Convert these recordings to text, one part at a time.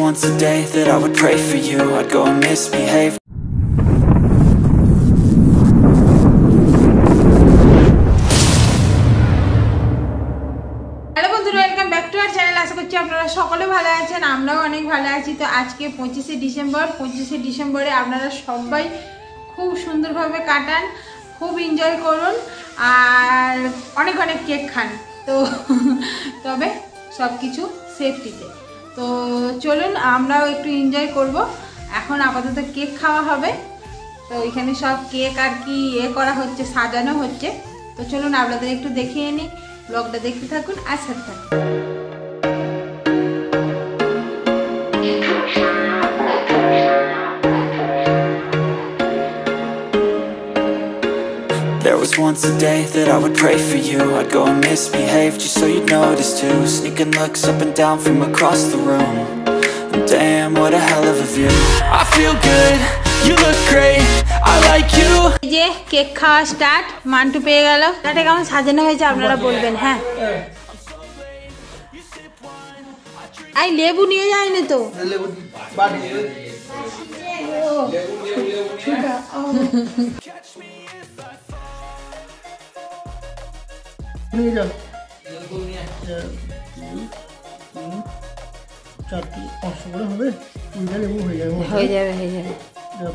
once a day that I would pray for you. I'd go and misbehave. Hello বন্ধুরা, welcome back to our channel. আশা করছি আপনারা সকলে ভালো আছেন, আমরাও অনেক ভালো আছি। তো আজকে 25শে ডিসেম্বর। 25শে ডিসেম্বরে আপনারা সবাই খুব সুন্দরভাবে কাটান, খুব এনজয় করুন আর অনেক অনেক কেক খান। তো তবে সব কিছু সেফটিতে। তো চলুন আমরাও একটু এনজয় করব। এখন আপাতত কেক খাওয়া হবে। তো এখানে সব কেক আর কি করা হচ্ছে, সাজানো হচ্ছে। তো চলুন আপনাদের একটু দেখিয়ে নিই, ব্লগটা দেখতে থাকুন আর সাথে থাকুন। There was once a day that I would pray for you. I'd go and misbehave just so you'd notice too. Sneaking looks up and down from across the room. And damn, what a hell of a view. I feel good, you look great, I like you. এই যে cake খাওয়া start, Mantoux পেয়ে গেল। এটা কেমন সাজানো হয়েছে আপনারা বলবেন। হ্যাঁ, আই লেবু নিয়ে যায়নি তো। চারটি 500 করে হবে, 2টা লেবু হয়ে যাবে। হয়ে যাবে হয়ে যাবে।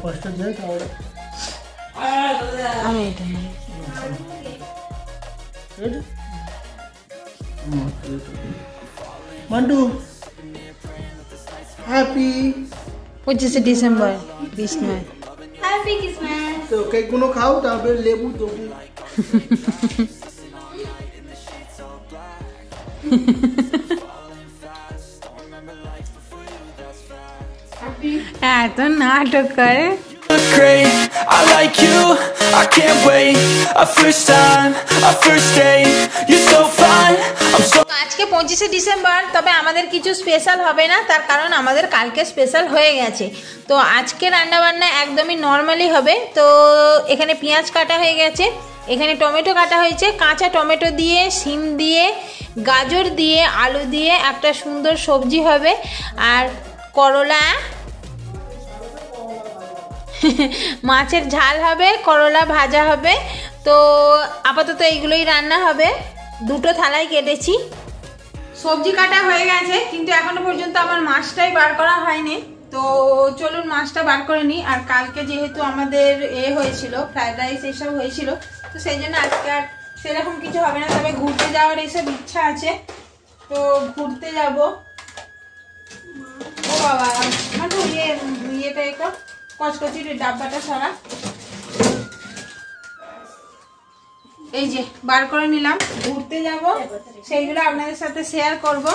5টা দিয়ে তাহলে আমি এটা নিই। মান্টু হ্যাপি 25শে ডিসেম্বর, বিষ্ণু। Happy Christmas. তো কেকগুলো খাও, তারপরে লেবু দেবো। এত নাটক করে। Look great, I like you, I can't wait. A first time, a first date. You're so fine, I'm so. আজকে 25শে ডিসেম্বর, তবে আমাদের কিছু স্পেশাল হবে না, তার কারণ আমাদের কালকে স্পেশাল হয়ে গেছে। তো আজকে রান্নাবান্না একদমই নর্মালি হবে। তো এখানে পেঁয়াজ কাটা হয়ে গেছে, এখানে টমেটো কাটা হয়েছে, কাঁচা টমেটো দিয়ে, শিম দিয়ে, গাজর দিয়ে, আলু দিয়ে একটা সুন্দর সবজি হবে। আর করলা, মাছের ঝাল হবে, করলা ভাজা হবে। তো আপাতত এইগুলোই রান্না হবে। 2টো থালায় কেটেছি, সবজি কাটা হয়ে গেছে, কিন্তু এখনো পর্যন্ত আমার মাছটাই বার করা হয়নি। তো চলুন মাছটা বার করে নিই। আর কালকে যেহেতু আমাদের হয়েছিল ফ্রাইড রাইস এসব হয়েছিল, তো সেই জন্য আজকে আর সেরকম কিছু হবে না। তবে ঘুরতে যাওয়ার এসব ইচ্ছা আছে, তো ঘুরতে যাব। ও বাবা, মানে ইয়েটা একটু কচকচির ডাব্বাটা সারা। এই যে বার করে নিলাম, ঘুরতে যাব, সেইগুলো আপনাদের সাথে শেয়ার করব।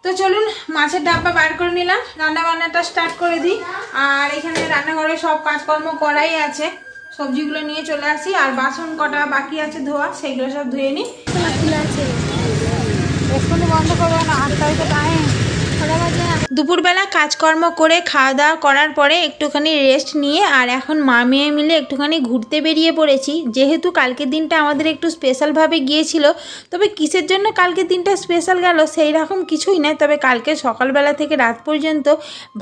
তো চলুন মাছের ডাব্বা বার করে নিলাম, রান্না বান্নাটা স্টার্ট করে দিই। আর এখানে রান্নাঘরে সব কাজকর্ম করাই আছে, সবজিগুলো নিয়ে চলে আসি। আর বাসন কটা বাকি আছে ধোয়া, সেইগুলো সব ধুয়ে নিই। বন্ধ করবো না, 8টায় তো টাইম। দুপুরবেলা কাজকর্ম করে খাওয়া দাওয়া করার পরে একটুখানি রেস্ট নিয়ে আর এখন মা মেয়ে মিলে একটুখানি ঘুরতে বেরিয়ে পড়েছি। যেহেতু কালকের দিনটা আমাদের একটু স্পেশালভাবে গিয়েছিল, তবে কিসের জন্য কালকের দিনটা স্পেশাল গেল সেই রকম কিছুই নয়। তবে কালকে সকালবেলা থেকে রাত পর্যন্ত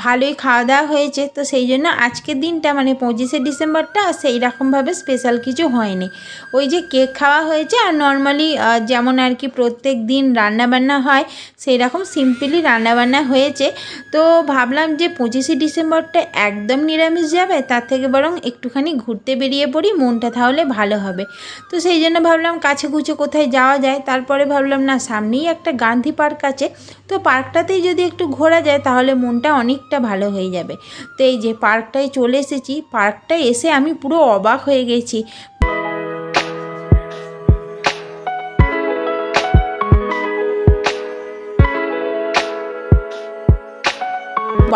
ভালোই খাওয়া দাওয়া হয়েছে। তো সেই জন্য আজকের দিনটা মানে 25শে ডিসেম্বরটা সেই রকমভাবে স্পেশাল কিছু হয়নি। ওই যে কেক খাওয়া হয়েছে আর নর্মালি যেমন আর কি প্রত্যেক দিন রান্নাবান্না হয় সেই রকম সিম্পলি রান্নাবান্না হয়েছে। তো ভাবলাম যে 25শে ডিসেম্বরটা একদম নিরামিষ যাবে, তার থেকে বরং একটুখানি ঘুরতে বেরিয়ে পড়ি, মনটা তাহলে ভালো হবে। তো সেই জন্য ভাবলাম কাছে কুছে কোথায় যাওয়া যায়। তারপরে ভাবলাম না, সামনেই একটা গান্ধী পার্ক আছে, তো পার্কটাতেই যদি একটু ঘোরা যায় তাহলে মনটা অনেকটা ভালো হয়ে যাবে। তো এই যে পার্কটায় চলে এসেছি, পার্কটায় এসে আমি পুরো অবাক হয়ে গেছি।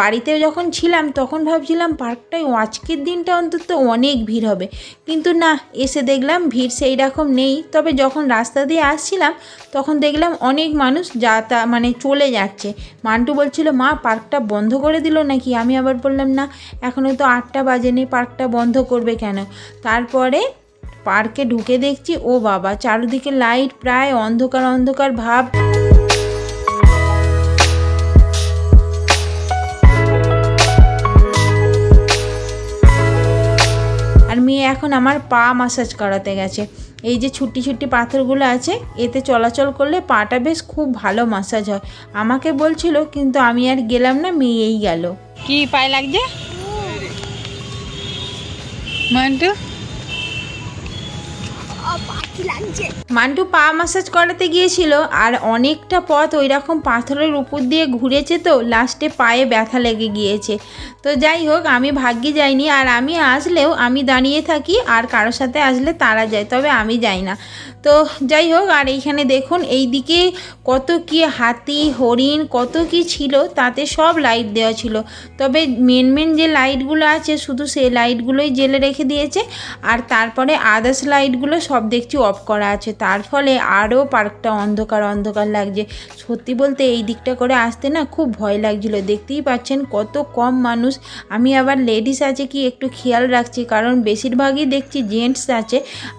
বাড়িতে যখন ছিলাম তখন ভাবছিলাম পার্কটায় আজকের দিনটা অন্তত অনেক ভিড় হবে, কিন্তু না, এসে দেখলাম ভিড় সেই রকম নেই। তবে যখন রাস্তা দিয়ে আসছিলাম তখন দেখলাম অনেক মানুষ মানে চলে যাচ্ছে। মান্টু বলছিল, মা পার্কটা বন্ধ করে দিল নাকি? আমি আবার বললাম না, এখনও তো 8টা বাজেনি, পার্কটা বন্ধ করবে কেন? তারপরে পার্কে ঢুকে দেখছি ও বাবা চারিদিকে লাইট, প্রায় অন্ধকার অন্ধকার ভাব। আর মেয়ে এখন আমার পা মাসাজ করাতে গেছে। এই যে ছুটি ছুটি পাথরগুলো আছে, এতে চলাচল করলে পাটা বেশ খুব ভালো মাসাজ হয়। আমাকে বলছিল, কিন্তু আমি আর গেলাম না, মেয়েই গেল। কি পায়ে লাগছে মান্টু? মান্টু পা মাসাজ করাতে গিয়েছিল, আর অনেকটা পথ ওই রকম পাথরের উপর দিয়ে ঘুরেছে, তো লাস্টে পায়ে ব্যথা লেগে গিয়েছে। তো যাই হোক, আমি ভাগ্যে যাইনি। আর আমি আসলেও আমি দাঁড়িয়ে থাকি, আর কারোর সাথে আসলে তারা যায়, তবে আমি যাই না। তো যাই হোক, আর এইখানে দেখুন এইদিকে কত কি হাতি, হরিণ, কত কি ছিল, তাতে সব লাইট দেওয়া ছিল। তবে মেন যে লাইটগুলো আছে, শুধু সেই লাইটগুলোই জেলে রেখে দিয়েছে, আর তারপরে আদার্স লাইটগুলো সব দেখছি অফ করা আছে। তার ফলে আরও পার্কটা অন্ধকার অন্ধকার লাগছে। সত্যি বলতে এই দিকটা করে আসতে না খুব ভয় লাগছিল। দেখতেই পাচ্ছেন কত কম মানুষ। আমি আবার লেডিস আছে কি একটু খেয়াল রাখছি, কারণ বেশিরভাগই দেখছি জেন্টস আছে,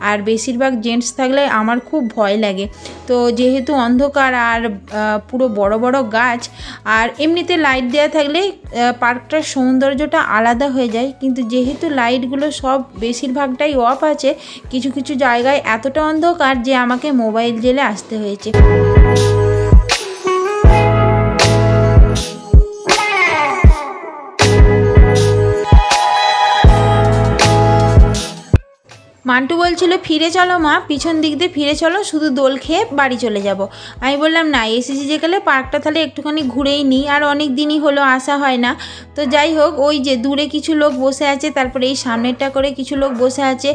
আর বেশিরভাগ জেন্টস থাকলে আমার খুব ভয় লাগে। তো যেহেতু অন্ধকার আর পুরো বড় বড় গাছ, আর এমনিতে লাইট দেওয়া থাকলে পার্কটার সৌন্দর্যটা আলাদা হয়ে যায়, কিন্তু যেহেতু লাইটগুলো সব বেশিরভাগটাই অফ আছে, কিছু কিছু জায়গায় এতটা অন্ধকার যে আমাকে মোবাইল জেলে আসতে হয়েছে। মান্টু বলছিল ফিরে চলো মা, পিছন দিক দিয়ে ফিরে চলো, শুধু দোল খেয়ে বাড়ি চলে যাব। আমি বললাম না, এসেছি যে গেলে পার্কটা তাহলে একটুখানি ঘুরেই নিই, আর অনেক দিনই হলো আসা হয় না। তো যাই হোক, ওই যে দূরে কিছু লোক বসে আছে, তারপরে এই সামনেরটা করে কিছু লোক বসে আছে,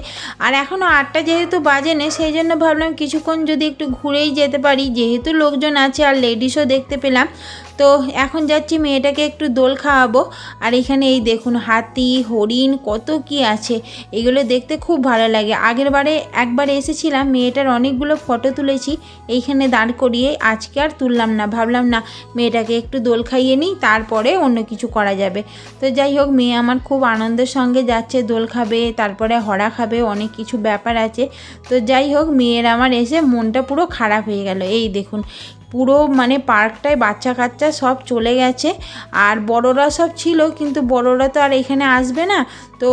আর এখনও 8টা যেহেতু বাজেনে, সেই জন্য ভাবলাম কিছুক্ষণ যদি একটু ঘুরেই যেতে পারি, যেহেতু লোকজন আছে আর লেডিসও দেখতে পেলাম। তো এখন যাচ্ছি মেয়েটাকে একটু দোল খাওয়াবো। আর এখানে এই দেখুন হাতি, হরিণ, কত কি আছে, এগুলো দেখতে খুব ভালো লাগে। আগের বারে একবার এসেছিলাম, মেয়েটার অনেকগুলো ফটো তুলেছি এইখানে দাঁড় করিয়ে। আজকে আর তুললাম না, ভাবলাম না মেয়েটাকে একটু দোল খাইয়ে নিই, তারপরে অন্য কিছু করা যাবে। তো যাই হোক, মেয়ে আমার খুব আনন্দের সঙ্গে যাচ্ছে, দোল খাবে, তারপরে হরা খাবে, অনেক কিছু ব্যাপার আছে। তো যাই হোক, মেয়ের আমার এসে মনটা পুরো খারাপ হয়ে গেল। এই দেখুন পুরো মানে পার্কটায় বাচ্চা কাচ্চা সব চলে গেছে, আর বড়রা সব ছিল, কিন্তু বড়রা তো আর এখানে আসবে না। তো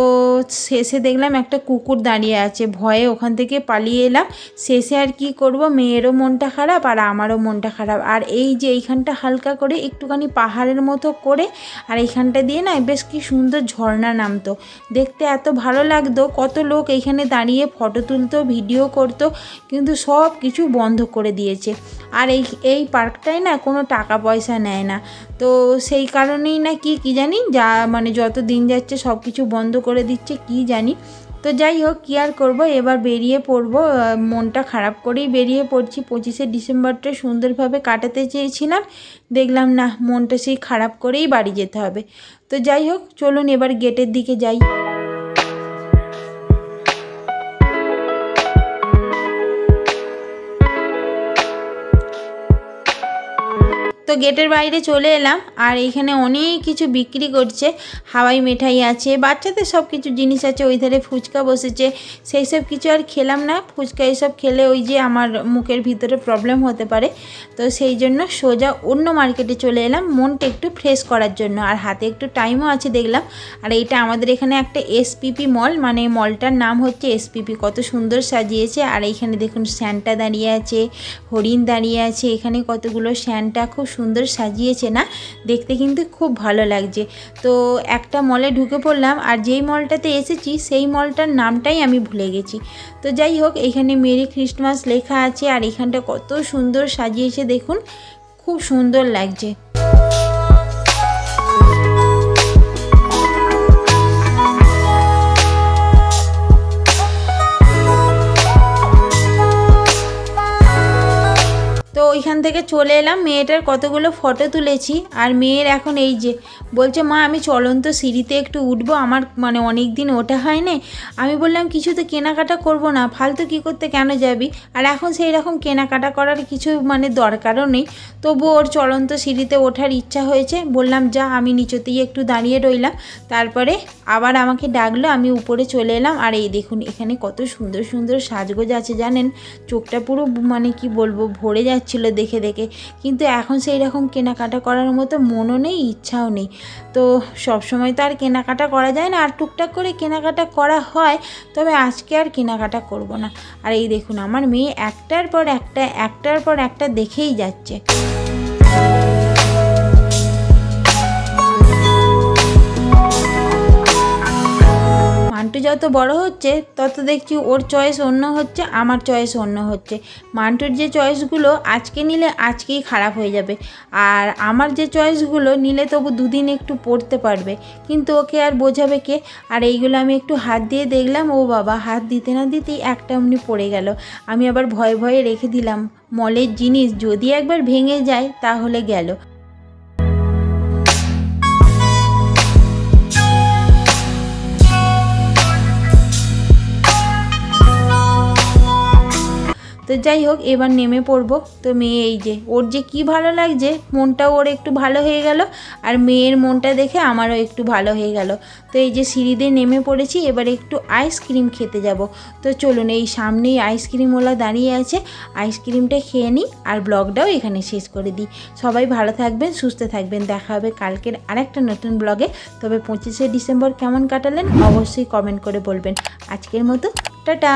শেষে দেখলাম একটা কুকুর দাঁড়িয়ে আছে, ভয়ে ওখান থেকে পালিয়ে এলাম। শেষে আর কি করব, মেয়েরও মনটা খারাপ আর আমারও মনটা খারাপ। আর এই যে এইখানটা হালকা করে একটুখানি পাহাড়ের মতো করে, আর এইখানটা দিয়ে না বেশ কি সুন্দর ঝর্ণা নামতো, দেখতে এত ভালো লাগতো। কত লোক এইখানে দাঁড়িয়ে ফটো তুলতো, ভিডিও করতো, কিন্তু সব কিছু বন্ধ করে দিয়েছে। আর এই পার্কটায় না কোনো টাকা পয়সা নেয় না, তো সেই কারণেই না কি জানি, যা মানে যত দিন যাচ্ছে সব কিছু বন্ধ করে দিচ্ছে কি জানি। তো যাই হোক, কী আর করবো, এবার বেরিয়ে পড়বো, মনটা খারাপ করেই বেরিয়ে পড়ছি। 25শে ডিসেম্বরটা সুন্দরভাবে কাটাতে চেয়েছিলাম, দেখলাম না, মনটা সেই খারাপ করেই বাড়ি যেতে হবে। তো যাই হোক, চলুন এবার গেটের দিকে যাই। তো গেটের বাইরে চলে এলাম, আর এইখানে অনেক কিছু বিক্রি করছে। হাওয়াই মিঠাই আছে, বাচ্চাদের সব কিছু জিনিস আছে। ওই ধারে ফুচকা বসেছে, সেই সব কিছু আর খেলাম না। ফুচকা এসব খেলে ওই যে আমার মুখের ভিতরে প্রবলেম হতে পারে, তো সেই জন্য সোজা অন্য মার্কেটে চলে এলাম মনটা একটু ফ্রেশ করার জন্য। আর হাতে একটু টাইমও আছে দেখলাম। আর এইটা আমাদের এখানে একটা এসপিপি মল, মানে মলটার নাম হচ্ছে এসপিপি। কত সুন্দর সাজিয়েছে। আর এইখানে দেখুন স্যান্টা দাঁড়িয়ে আছে, হরিণ দাঁড়িয়ে আছে, এখানে কতগুলো স্যান্টা খুব সুন্দর সাজিয়েছে না, দেখতে কিন্তু খুব ভালো লাগছে। তো একটা মলে ঢুকে পড়লাম, আর যেই মলটাতে এসেছি সেই মলটার নামটাই আমি ভুলে গেছি। তো যাই হোক, এখানে মেরি ক্রিসমাস লেখা আছে, আর এখানটা কত সুন্দর সাজিয়েছে দেখুন, খুব সুন্দর লাগছে। তো ওইখান থেকে থেকে চলে এলাম, মেয়েটার কতগুলো ফটো তুলেছি। আর মেয়ের এখন এই যে বলছে মা আমি চলন্ত সিঁড়িতে একটু উঠবো, আমার মানে অনেক দিন ওঠা হয়নি। আমি বললাম কিছু তো কেনাকাটা করব না, ফালতু কী করতে কেন যাবি। আর এখন সেই রকম কেনাকাটা করার কিছু মানে দরকারও নেই, তবু ওর চলন্ত সিঁড়িতে ওঠার ইচ্ছা হয়েছে। বললাম যা, আমি নিচেতেই একটু দাঁড়িয়ে রইলাম। তারপরে আবার আমাকে ডাকলো, আমি উপরে চলে এলাম। আর এই দেখুন এখানে কত সুন্দর সুন্দর সাজগোজ আছে জানেন, চোখটা পুরো মানে কি বলবো ভরে যাচ্ছিলো দেখে দেখে। কিন্তু এখন সেই রকম কেনাকাটা করার মতো মনও নেই, ইচ্ছাও নেই। তো সবসময় তো আর কেনাকাটা করা যায় না, আর টুকটাক করে কেনাকাটা করা হয়, তবে আজকে আর কেনাকাটা করব না। আর এই দেখুন আমার মেয়ে একটার পর একটা দেখেই যাচ্ছে। মান্টু যত বড় হচ্ছে তত দেখছি ওর চয়েস অন্য হচ্ছে, আমার চয়েস অন্য হচ্ছে। মান্টুর যে চয়েসগুলো আজকে নিলে আজকেই খারাপ হয়ে যাবে, আর আমার যে চয়েসগুলো নিলে তবু দুদিন একটু পড়তে পারবে, কিন্তু ওকে আর বোঝাবে কে। আর এইগুলো আমি একটু হাত দিয়ে দেখলাম, ও বাবা হাত দিতে না দিতেই একটা অমনি পড়ে গেল। আমি আবার ভয়ে ভয়ে রেখে দিলাম, মলের জিনিস যদি একবার ভেঙে যায় তাহলে গেল। তো যাই হোক এবার নেমে পড়বো। তো মেয়ে এই যে ওর যে কি ভালো লাগছে, মনটাও ওর একটু ভালো হয়ে গেল, আর মেয়ের মনটা দেখে আমারও একটু ভালো হয়ে গেল। তো এই যে সিঁড়ি দিয়ে নেমে পড়েছি, এবার একটু আইসক্রিম খেতে যাব। তো চলুন, এই সামনেই আইসক্রিমওয়ালা দাঁড়িয়ে আছে, আইসক্রিমটা খেয়ে নিই আর ব্লগটাও এখানে শেষ করে দিই। সবাই ভালো থাকবেন, সুস্থ থাকবেন, দেখা হবে কালকের আরেকটা নতুন ব্লগে। তবে 25শে ডিসেম্বর কেমন কাটালেন অবশ্যই কমেন্ট করে বলবেন। আজকের মতো টাটা।